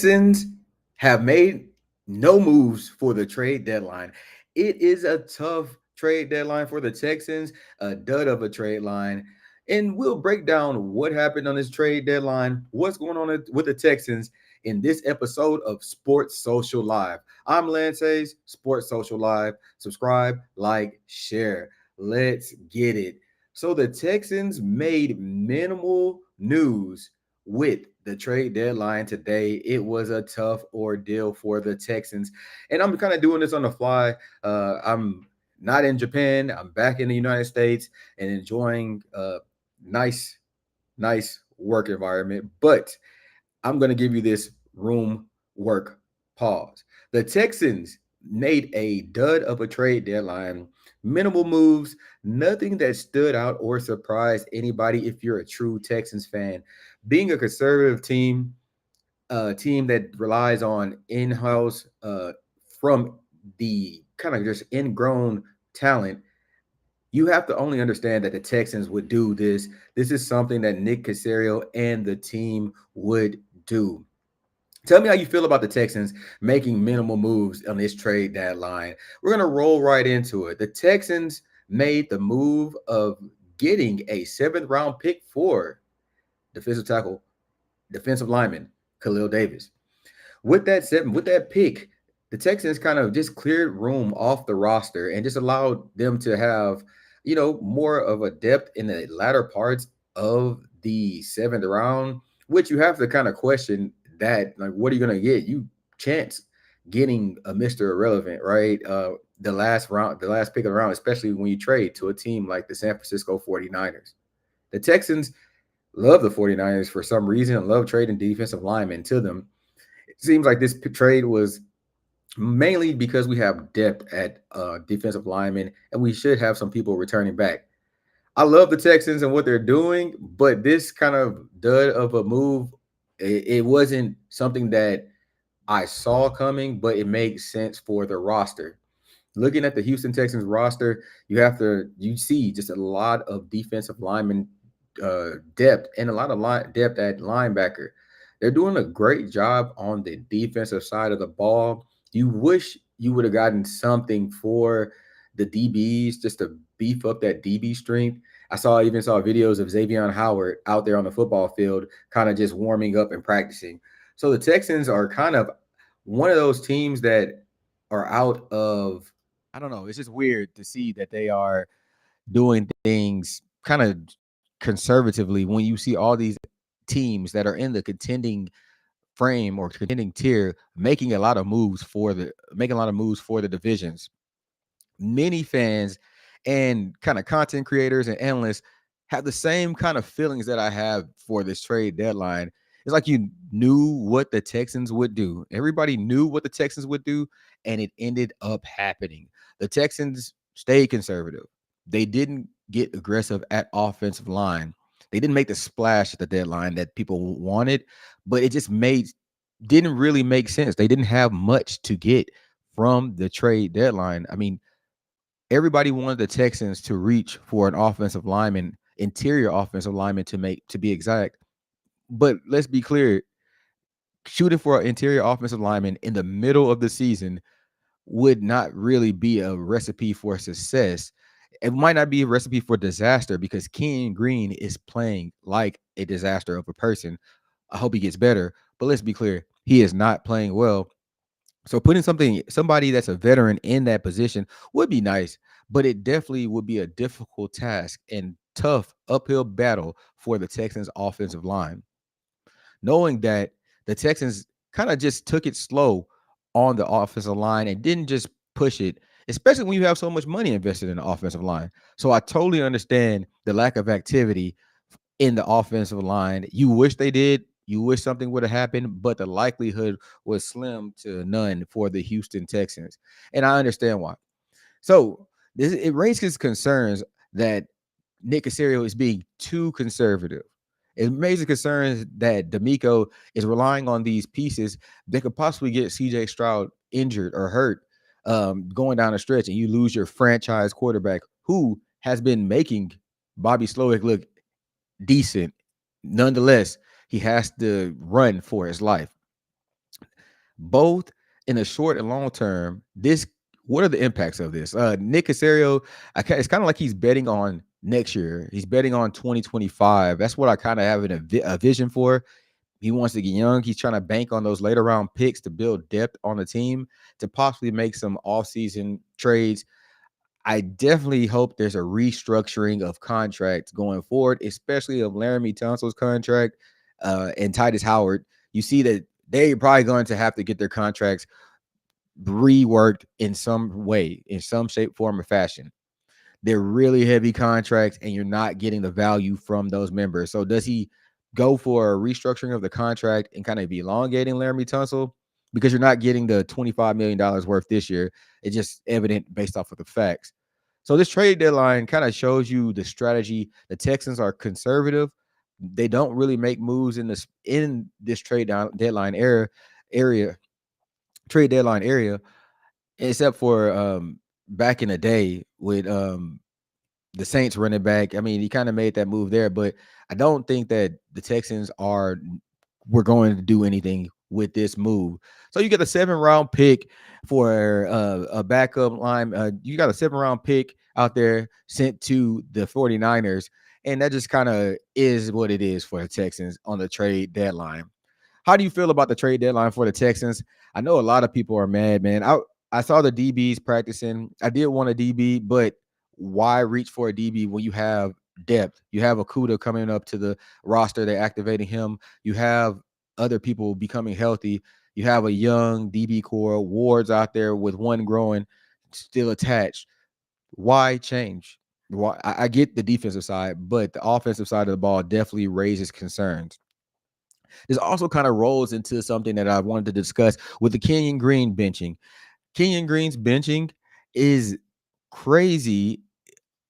Texans have made no moves for the trade deadline. It is a tough trade deadline for the Texans, a dud of a trade line. And we'll break down what happened on this trade deadline, what's going on with the Texans in this episode of Sports Social Live. I'm Lance's Sports Social Live. Subscribe, like, share. Let's get it. So the Texans made minimal news with the trade deadline today. It was a tough ordeal for the Texans. And I'm kind of doing this on the fly. I'm not in Japan. I'm back in the United States and enjoying a nice, nice work environment. But I'm going to give you this room work pause. The Texans made a dud of a trade deadline, minimal moves, nothing that stood out or surprised anybody if you're a true Texans fan. Being a conservative team, a team that relies on in-house from the kind of just ingrown talent, you have to only understand that the Texans would do this. This is something that Nick Caserio and the team would do. Tell me how you feel about the Texans making minimal moves on this trade deadline. We're going to roll right into it. The Texans made the move of getting a seventh round pick for defensive tackle, defensive lineman, Khalil Davis. With that pick, the Texans kind of just cleared room off the roster and just allowed them to have, more of a depth in the latter parts of the seventh round, which you have to kind of question that. Like, what are you going to get? You chance getting a Mr. Irrelevant, right? The last pick of the round, especially when you trade to a team like the San Francisco 49ers. The Texans love the 49ers for some reason and love trading defensive linemen to them. It seems like this trade was mainly because we have depth at defensive linemen, and we should have some people returning back. I love the Texans and what they're doing, but this kind of dud of a move, it wasn't something that I saw coming, but it makes sense for the roster. Looking at the Houston Texans roster, you see just a lot of defensive lineman depth and a lot of depth at linebacker. They're doing a great job on the defensive side of the ball. You wish you would have gotten something for the DBs just to beef up that DB strength. Even saw videos of Xavier Howard out there on the football field, kind of just warming up and practicing. So the Texans are kind of one of those teams that are out of, I don't know. It's just weird to see that they are doing things kind of conservatively when you see all these teams that are in the contending frame or contending tier making a lot of moves for the divisions. Many fans and kind of content creators and analysts have the same kind of feelings that I have for this trade deadline. It's like you knew what the Texans would do. Everybody knew what the Texans would do, and it ended up happening. The Texans stayed conservative. They didn't get aggressive at offensive line. They didn't make the splash at the deadline that people wanted, but it just didn't really make sense. They didn't have much to get from the trade deadline. I mean, everybody wanted the Texans to reach for an offensive lineman, interior offensive lineman to be exact. But let's be clear, shooting for an interior offensive lineman in the middle of the season would not really be a recipe for success. It might not be a recipe for disaster because Ken Green is playing like a disaster of a person. I hope he gets better, but let's be clear, he is not playing well. So putting somebody that's a veteran in that position would be nice, but it definitely would be a difficult task and tough uphill battle for the Texans offensive line. Knowing that the Texans kind of just took it slow on the offensive line and didn't just push it, especially when you have so much money invested in the offensive line. So I totally understand the lack of activity in the offensive line. You wish they did. You wish something would have happened, but the likelihood was slim to none for the Houston Texans. And I understand why. So it raises concerns that Nick Caserio is being too conservative. It raises concerns that D'Amico is relying on these pieces that could possibly get CJ Stroud injured or hurt going down a stretch, and you lose your franchise quarterback who has been making Bobby Slowick look decent. Nonetheless, he has to run for his life. both in the short and long term. What are the impacts of this? Nick Caserio, it's kind of like he's betting on next year. He's betting on 2025. That's what I kind of have a vision for. He wants to get young. He's trying to bank on those later round picks to build depth on the team to possibly make some offseason trades. I definitely hope there's a restructuring of contracts going forward, especially of Laramie Tunsil's contract and Titus Howard. You see that they're probably going to have to get their contracts reworked in some way, in some shape, form, or fashion. They're really heavy contracts, and you're not getting the value from those members. So does he go for a restructuring of the contract and kind of be elongating Laramie Tunsil? Because you're not getting the $25 million worth this year. It's just evident based off of the facts. So this trade deadline kind of shows you the strategy. The Texans are conservative. They don't really make moves in this deadline area trade deadline area, except for back in the day with the Saints running back. I mean, he kind of made that move there, but I don't think that the Texans were going to do anything with this move. So you get a 7th-round pick for a backup line. You got a 7th-round pick out there sent to the 49ers, and that just kind of is what it is for the Texans on the trade deadline. How do you feel about the trade deadline for the Texans? I know a lot of people are mad, man. I saw the DBs practicing. I did want a DB, but why reach for a DB when you have depth? You have Akuda coming up to the roster. They're activating him. You have other people becoming healthy. You have a young DB core, Ward's out there with one growing, still attached. Why change? Why? I get the defensive side, but the offensive side of the ball definitely raises concerns. This also kind of rolls into something that I wanted to discuss with the Kenyon Green benching. Kenyon Green's benching is crazy,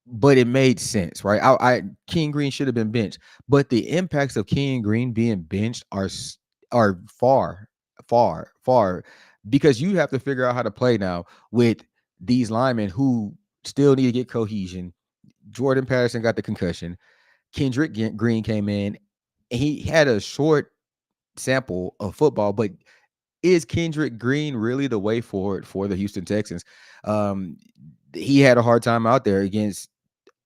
but it made sense, right? Kenyon Green should have been benched, but the impacts of Kenyon Green being benched are far, far, far, because you have to figure out how to play now with these linemen who still need to get cohesion. Jordan Patterson got the concussion. Kendrick Green came in. He had a short sample of football, but is Kendrick Green really the way forward for the Houston Texans? Um, he had a hard time out there against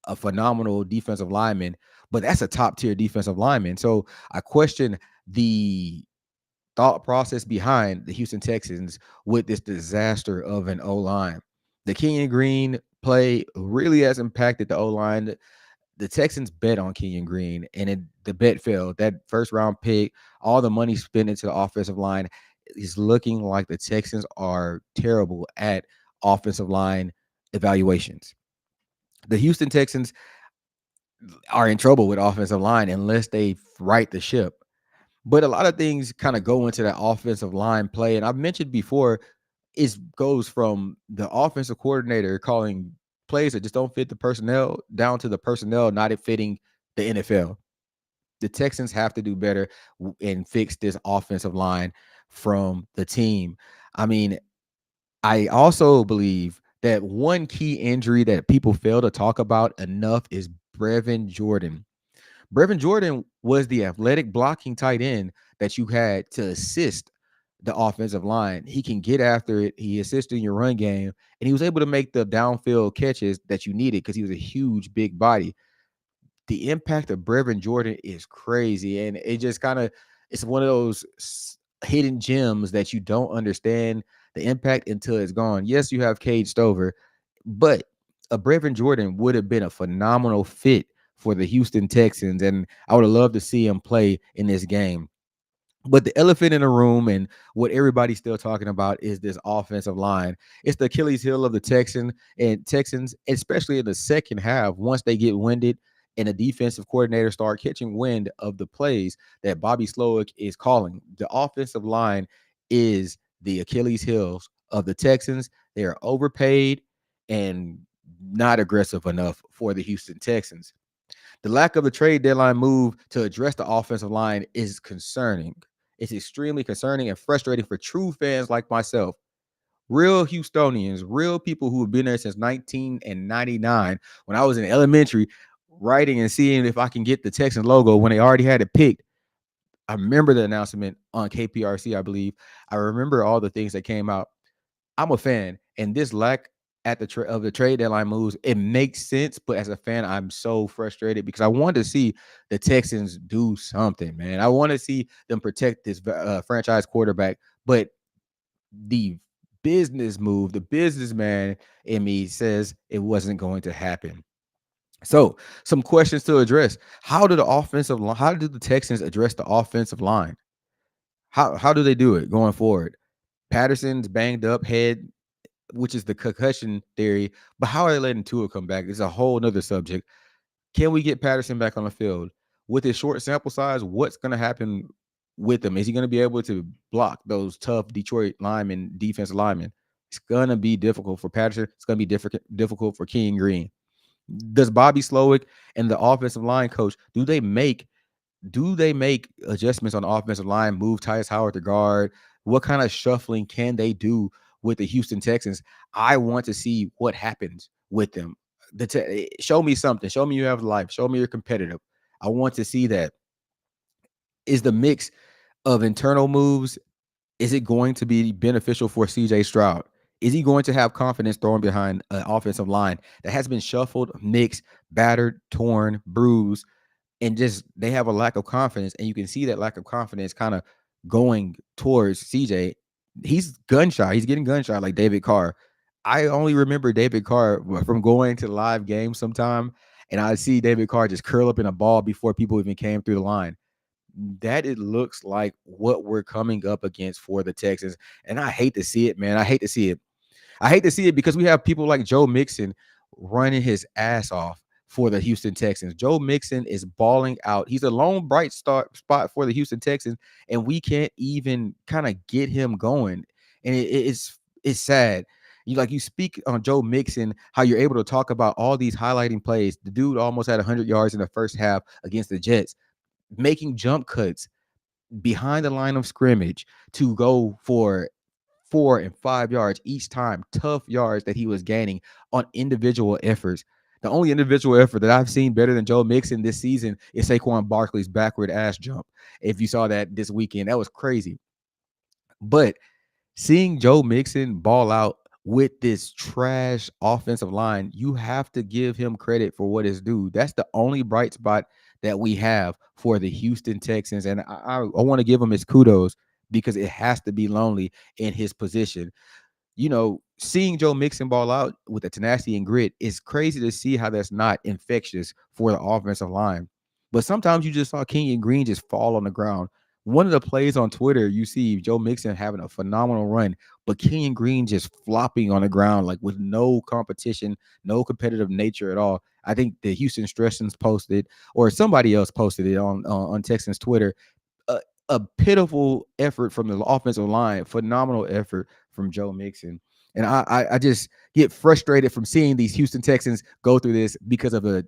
a phenomenal defensive lineman, but that's a top tier defensive lineman. So I question the thought process behind the Houston Texans with this disaster of an O line. The Kenyon Green play really has impacted the O line. The Texans bet on Kenyon Green, and the bet failed. That 1st-round pick, all the money spent into the offensive line is looking like the Texans are terrible at offensive line evaluations. The Houston Texans are in trouble with offensive line unless they right the ship. But a lot of things kind of go into that offensive line play. And I've mentioned before, it goes from the offensive coordinator calling plays that just don't fit the personnel down to the personnel not fitting the NFL. The Texans have to do better and fix this offensive line from the team. I mean, I also believe that one key injury that people fail to talk about enough is Brevin Jordan. Brevin Jordan was the athletic blocking tight end that you had to assist the offensive line. He can get after it. He assisted in your run game, and he was able to make the downfield catches that you needed because he was a huge, big body. The impact of Brevin Jordan is crazy, and it just kind of it's one of those hidden gems that you don't understand the impact until it's gone. Yes, you have Cade Stover, but a Brevin Jordan would have been a phenomenal fit for the Houston Texans, and I would have loved to see him play in this game. But the elephant in the room and what everybody's still talking about is this offensive line. It's the Achilles heel of the Texans, especially in the second half, once they get winded and the defensive coordinator start catching wind of the plays that Bobby Slowick is calling. The offensive line is the Achilles heels of the Texans. They are overpaid and not aggressive enough for the Houston Texans. The lack of a trade deadline move to address the offensive line is concerning. It's extremely concerning and frustrating for true fans like myself, real Houstonians, real people who have been there since 1999. When I was in elementary, writing and seeing if I can get the Texans logo when they already had it picked. I remember the announcement on KPRC, I believe. I remember all the things that came out. I'm a fan, and this lack at of the trade deadline moves, it makes sense. But as a fan, I'm so frustrated because I want to see the Texans do something, man. I want to see them protect this franchise quarterback. But the the businessman in me says it wasn't going to happen. So, some questions to address. How do the Texans address the offensive line? How do they do it going forward? Patterson's banged up head, which is the concussion theory, but how are they letting Tua come back? It's a whole nother subject. Can we get Patterson back on the field? With his short sample size, what's going to happen with him? Is he going to be able to block those tough Detroit linemen, defensive linemen? It's going to be difficult for Patterson. It's going to be difficult for King Green. Does Bobby Slowick and the offensive line coach, do they make adjustments on the offensive line, move Tyus Howard to guard? What kind of shuffling can they do with the Houston Texans? I want to see what happens with them. Show me something. Show me you have life. Show me you're competitive. I want to see that. Is the mix of internal moves, is it going to be beneficial for CJ Stroud? Is he going to have confidence throwing behind an offensive line that has been shuffled, mixed, battered, torn, bruised, and just they have a lack of confidence, and you can see that lack of confidence kind of going towards CJ. He's gun shy. He's getting gun shy like David Carr. I only remember David Carr from going to live games sometime, and I see David Carr just curl up in a ball before people even came through the line. That it looks like what we're coming up against for the Texans, and I hate to see it, man. I hate to see it. I hate to see it because we have people like Joe Mixon running his ass off for the Houston Texans. Joe Mixon is balling out. He's a lone bright spot for the Houston Texans, and we can't even kind of get him going. And it's sad. You speak on Joe Mixon, how you're able to talk about all these highlighting plays. The dude almost had 100 yards in the first half against the Jets, making jump cuts behind the line of scrimmage to go for 4 and 5 yards each time, tough yards that he was gaining on individual efforts. The only individual effort that I've seen better than Joe Mixon this season is Saquon Barkley's backward ass jump. If you saw that this weekend, that was crazy. But seeing Joe Mixon ball out with this trash offensive line, you have to give him credit for what is due. That's the only bright spot that we have for the Houston Texans. And I want to give him his kudos because it has to be lonely in his position. Seeing Joe Mixon ball out with the tenacity and grit is crazy to see how that's not infectious for the offensive line. But sometimes you just saw Kenyon Green just fall on the ground. One of the plays on Twitter, you see Joe Mixon having a phenomenal run, but Kenyon Green just flopping on the ground, like with no competition, no competitive nature at all. I think the Houston Stressons posted, or somebody else posted it on Texans Twitter, a pitiful effort from the offensive line, phenomenal effort from Joe Mixon. And I just get frustrated from seeing these Houston Texans go through this because of the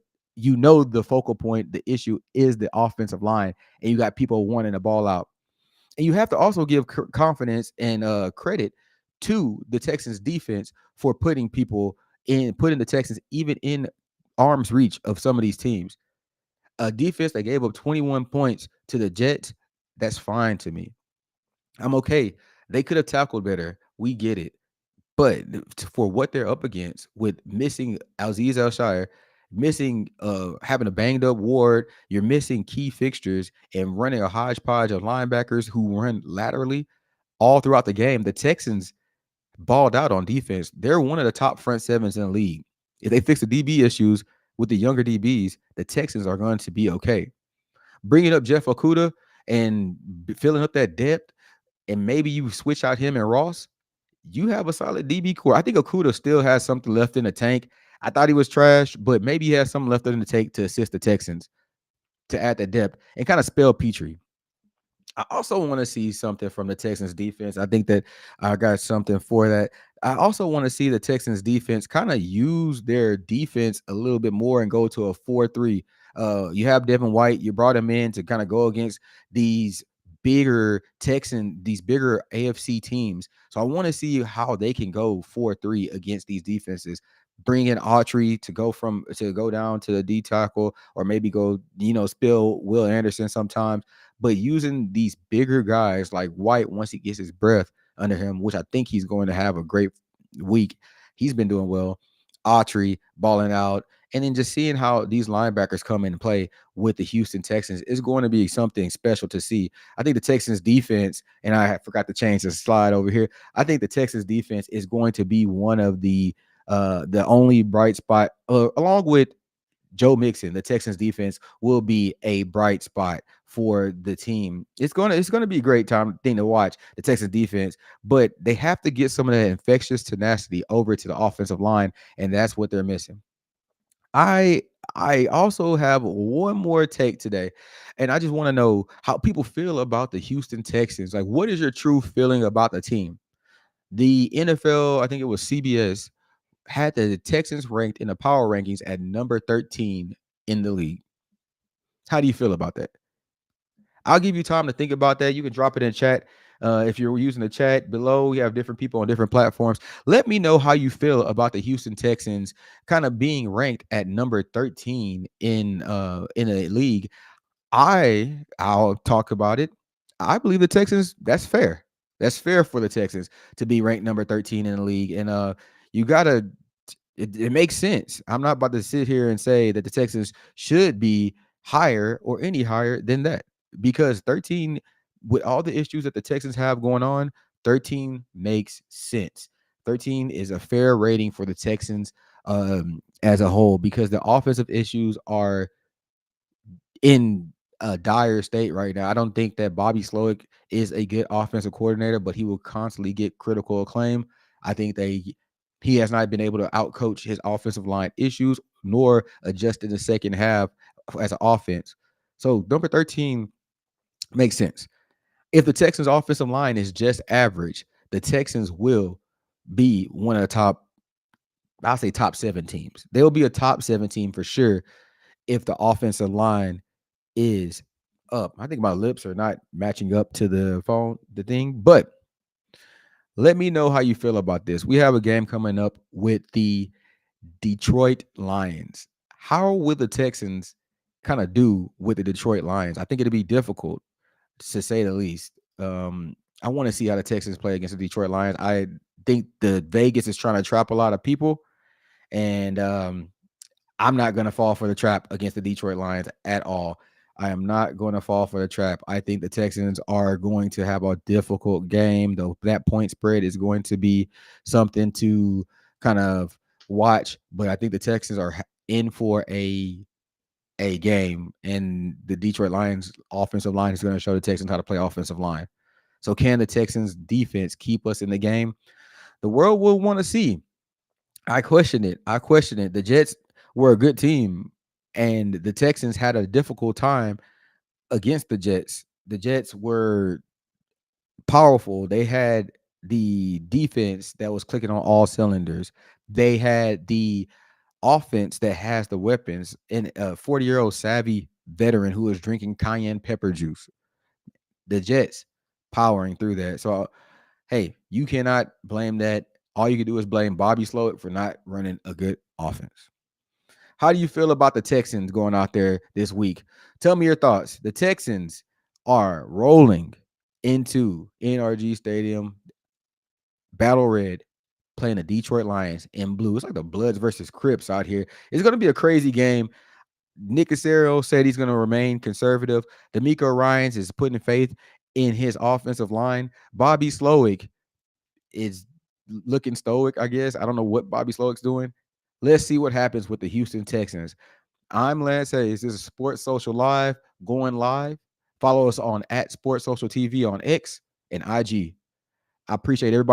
focal point, the issue is the offensive line, and you got people wanting the ball out. And you have to also give confidence and credit to the Texans defense for putting the Texans even in arm's reach of some of these teams. A defense that gave up 21 points to the Jets, that's fine to me. I'm okay. They could have tackled better. We get it. But for what they're up against with missing Aziz Al-Shire, missing having a banged up Ward, you're missing key fixtures and running a hodgepodge of linebackers who run laterally all throughout the game. The Texans balled out on defense. They're one of the top front sevens in the league. If they fix the DB issues with the younger DBs, the Texans are going to be okay. Bringing up Jeff Okudah and filling up that depth, and maybe you switch out him and Ross, you have a solid DB core. I think Okudah still has something left in the tank. I thought he was trash, but maybe he has something left in the tank to assist the Texans to add that depth and kind of spell Petrie. I also want to see something from the Texans defense. I think that I got something for that. I also want to see the Texans defense kind of use their defense a little bit more and go to a 4-3. You have Devin White. You brought him in to kind of go against these bigger AFC teams. So I want to see how they can go 4-3 against these defenses. bring in Autry to go down to the D tackle, or maybe go, spill Will Anderson sometimes. But using these bigger guys like White, once he gets his breath under him, which I think he's going to have a great week. He's been doing well. Autry balling out. And then just seeing how these linebackers come in and play with the Houston Texans is going to be something special to see. I think the Texans defense, and I forgot to change the slide over here. I think the Texans defense is going to be one of the only bright spot, along with Joe Mixon. The Texans defense will be a bright spot for the team. It's gonna be a great thing to watch the Texans defense, but they have to get some of that infectious tenacity over to the offensive line, and that's what they're missing. I I also have one more take today, and I just want to know how people feel about the Houston Texans. Like, what is your true feeling about the team? The NFL, I think it was CBS, had the Texans ranked in the power rankings at number 13 in the league. How do you feel about that? I'll give you time to think about that. You can drop it in chat. If you're using the chat below, we have different people on different platforms. Let me know how you feel about the Houston Texans kind of being ranked at number 13 in a league. I'll talk about it. I believe the Texans, that's fair. That's fair for the Texans to be ranked number 13 in the league. And you gotta it makes sense. I'm not about to sit here and say that the Texans should be higher or any higher than that, because 13, with all the issues that the Texans have going on, 13 makes sense. 13 is a fair rating for the Texans as a whole, because the offensive issues are in a dire state right now. I don't think that Bobby Slowick is a good offensive coordinator, but he will constantly get critical acclaim. I think he has not been able to outcoach his offensive line issues, nor adjust in the second half as an offense. So number 13 makes sense. If the Texans offensive line is just average, the Texans will be one of the top, I'll say top 7 teams. They'll be a top 7 team for sure if the offensive line is up. I think my lips are not matching up to the thing, but let me know how you feel about this. We have a game coming up with the Detroit Lions. How will the Texans kind of do with the Detroit Lions? I think it'll be difficult, to say the least. I want to see how the Texans play against the Detroit Lions. I think the Vegas is trying to trap a lot of people, and I'm not going to fall for the trap against the Detroit Lions at all. I am not going to fall for the trap. I think the Texans are going to have a difficult game, though. That point spread is going to be something to kind of watch, but I think the Texans are in for a game, and the Detroit Lions offensive line is going to show the Texans how to play offensive line. So can the Texans defense keep us in the game? The world will want to see. I question it. I question it. The Jets were a good team, and the Texans had a difficult time against the Jets. The Jets were powerful. They had the defense that was clicking on all cylinders. They had the offense that has the weapons, and a 40-year-old savvy veteran who is drinking cayenne pepper juice. The Jets powering through that. So, hey, you cannot blame that. All you can do is blame Bobby Slowick for not running a good offense. How do you feel about the Texans going out there this week? Tell me your thoughts. The Texans are rolling into NRG Stadium, Battle Red, playing the Detroit Lions in blue. It's like the Bloods versus Crips out here. It's going to be a crazy game. Nick Caserio said he's going to remain conservative. D'Amico Ryans is putting faith in his offensive line. Bobby Slowick is looking stoic, I guess. I don't know what Bobby Slowick's doing. Let's see what happens with the Houston Texans. I'm Lance Hayes. This is Sports Social Live, going live. Follow us on @Sports Social TV on X and IG. I appreciate everybody.